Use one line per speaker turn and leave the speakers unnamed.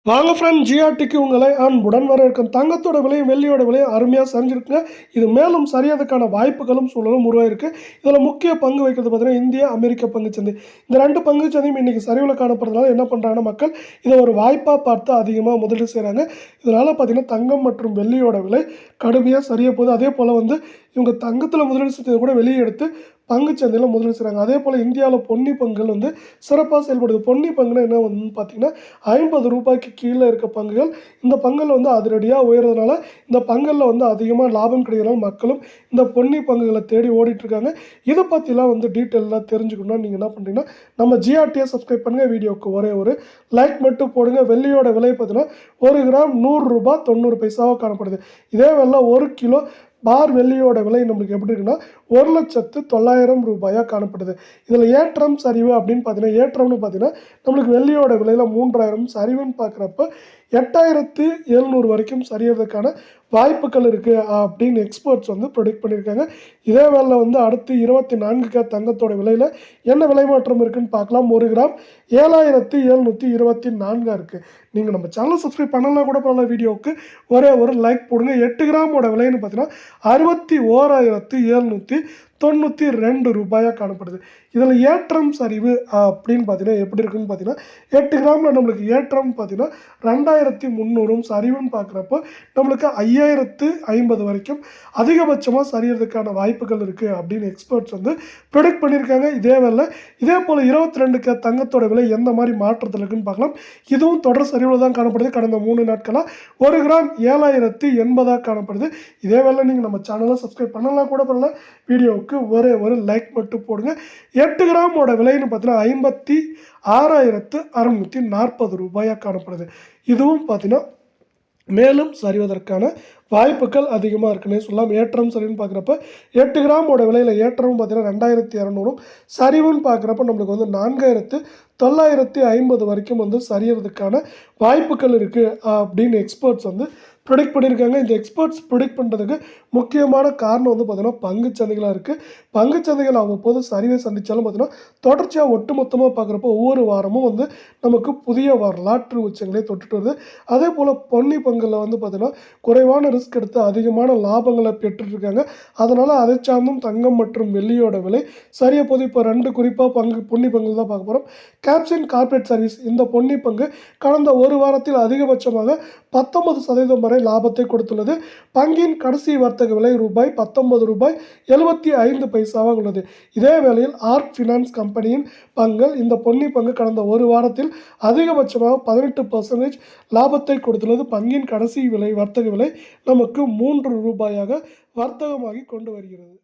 வாங்க ஃப்ரெண்ட், ஜிஆர்டிக்கு உங்களை அன்புடன் வரவேற்கும். தங்கத்தோட விலையும் வெள்ளியோட விலையும் அருமையாக சரிஞ்சிருக்குங்க. இது மேலும் சரியதுக்கான வாய்ப்புகளும் சூழலும் உருவாயிருக்கு. இதில் முக்கிய பங்கு வைக்கிறது பார்த்தீங்கன்னா இந்திய அமெரிக்க பங்குச்சந்தை. இந்த ரெண்டு பங்குச்சந்தையும் இன்றைக்கி சரிவில் காணப்படுறதுனால என்ன பண்ணுறாங்கன்னா மக்கள் இதை ஒரு வாய்ப்பாக பார்த்து அதிகமாக முதலீடு செய்கிறாங்க. இதனால் பார்த்தீங்கன்னா தங்கம் மற்றும் வெள்ளியோட விலை கடுமையாக சரிய போகுது. அதே போல் இவங்க தங்கத்தில் முதலீடு செய்யறது கூட வெளியே எடுத்து பங்குச்சந்தையில் முதலீடு செய்கிறாங்க. அதே போல் இந்தியாவில் பொன்னி பங்குகள் சிறப்பாக செயல்படுது. பொன்னி பங்குனா என்ன பார்த்தீங்கன்னா 50 ரூபாய்க்கு கீழே இருக்க பங்குகள். இந்த பங்குகள் அதிரடியாக உயர்றதுனால இந்த பங்குகளில் அதிகமாக லாபம் கிடைக்கிறதுனால மக்களும் இந்த பொன்னி பங்குகளை தேடி ஓடிட்டுருக்காங்க. இதை பற்றிலாம் டீட்டெயிலாக தெரிஞ்சுக்கணும்னா நீங்கள் என்ன பண்ணுறீங்கன்னா நம்ம ஜிஆர்டியை சப்ஸ்கிரைப் பண்ணுங்கள். வீடியோவுக்கு ஒரே ஒரு லைக் மட்டும் போடுங்க. வெள்ளியோட விலை பார்த்தீங்கன்னா 1 கிராம் 100 ரூபாய் 90 பைசாவாக காணப்படுது. இதே வேலை 1 கிலோ பார் வெள்ளியோட விலை நம்மளுக்கு எப்படி இருக்குன்னா 1,09,000 ரூபாயாக காணப்படுது. இதில் ஏற்றம் சரிவு அப்படின்னு பார்த்தீங்கன்னா ஏற்றம்னு பார்த்தீங்கன்னா நம்மளுக்கு வெள்ளியோட விலையில் 3,000, சரிவுன்னு பார்க்குறப்ப 8,700 வரைக்கும் சரியறதுக்கான வாய்ப்புகள் இருக்குது அப்படின்னு எக்ஸ்பர்ட்ஸ் ப்ரொடிக்ட் பண்ணியிருக்காங்க. இதே வேலை அடுத்து 24K தங்கத்தோட விலையில் என்ன விலை மாற்றம் இருக்குதுன்னு பார்க்கலாம். 1 கிராம் 7,724 இருக்குது. நீங்கள் நம்ம சேனலை சப்ஸ்கிரைப் பண்ணலாம் கூட பரவாயில்ல. வீடியோவுக்கு ஒரே ஒரு லைக் போடுங்க. 8 கிராமோட விலைன்னு பார்த்தீங்கன்னா 61,792 ரூபாயாக காணப்படுது. இதில் ஏற்றம் சரிவு அப்படின்னு பார்த்தீங்கன்னா எப்படி இருக்குன்னு பார்த்தீங்கன்னா 8 கிராமில் நம்மளுக்கு ஏற்றம் பார்த்தீங்கன்னா 2,300, சரிவுன்னு பார்க்குறப்போ நம்மளுக்கு 5,050 வரைக்கும் அதிகபட்சமாக சரியறதுக்கான வாய்ப்புகள் இருக்குது அப்படின்னு எக்ஸ்பர்ட்ஸ் ப்ரொடிக்ட் பண்ணியிருக்காங்க. இதே போல் 22K தங்கத்தோட விலை எந்த மாதிரி மாற்றத்தில் இருக்குன்னு பார்க்கலாம். இதுவும் தொடர் சரிவில் தான் காணப்படுது. கடந்த 3 நாட்களாக 1 கிராம் 7,080 காணப்படுது. இதே வேலை நீங்கள் நம்ம சேனலை சப்ஸ்கிரைப் பண்ணலாம் கூட பண்ணல. வீடியோவுக்கு ஒரே ஒரு லைக் மட்டும் போடுங்க. 8 கிராமோட விலைன்னு பார்த்தீங்கன்னா 56,640 ரூபாயாக காணப்படுது. இதுவும் பார்த்தீங்கன்னா மேலும் சரிவதற்கான வாய்ப்புகள் அதிகமாக இருக்குன்னே சொல்லலாம். ஏற்றம் சரிவுன்னு பார்க்குறப்ப 8 கிராமோட விலையில் ஏற்றமும் பார்த்தீங்கன்னா 2,200, சரிவுன்னு பார்க்குறப்ப நம்மளுக்கு 4,950 வரைக்கும் சரியறதுக்கான வாய்ப்புகள் இருக்குது அப்படின்னு எக்ஸ்பர்ட்ஸ் ப்ரொடிக்ட் பண்ணியிருக்காங்க. இந்த எக்ஸ்பர்ட்ஸ் ப்ரொடிக்ட் பண்ணுறதுக்கு முக்கியமான காரணம் பார்த்தீங்கன்னா பங்குச்சந்தைகளாக இருக்குது. பங்குச்சந்தைகள் அவ்வப்போது சரிவை சந்தித்தாலும் பார்த்தீங்கன்னா தொடர்ச்சியாக ஒட்டுமொத்தமாக பார்க்குறப்போ ஒவ்வொரு வாரமும் நமக்கு புதிய வரலாற்று உச்சங்களை தொட்டுட்டு வருது. அதே போல் பொன்னி பங்கில் பார்த்தீங்கன்னா குறைவான ரிஸ்க் எடுத்து அதிகமான லாபங்களை பெற்றுருக்காங்க. அதனால் அதை சார்ந்தும் தங்கம் மற்றும் வெள்ளியோட விலை சரிய போது இப்போ 2 குறிப்பாக பொன்னி பங்கு தான் பார்க்க போகிறோம். கேப்சன் கார்ப்பரேட் சர்வீஸ் இந்த பொன்னி பங்கு கடந்த ஒரு வாரத்தில் அதிகபட்சமாக 19% வரை லாபத்தை கொடுத்துள்ளது. பங்கின் கடைசி வர்த்தக விலை ரூபாய் 19.75 பைசாவாக உள்ளது. இதே வேளையில் ஆர்க் ஃபினான்ஸ் கம்பெனியின் பங்குகள் இந்த பொன்னி பங்கு கடந்த ஒரு வாரத்தில் அதிகபட்சமாக 18% லாபத்தை கொடுத்துள்ளது. பங்கின் கடைசி விலை வர்த்தக விலை நமக்கு 3 ரூபாயாக வர்த்தகமாகி கொண்டு வருகிறது.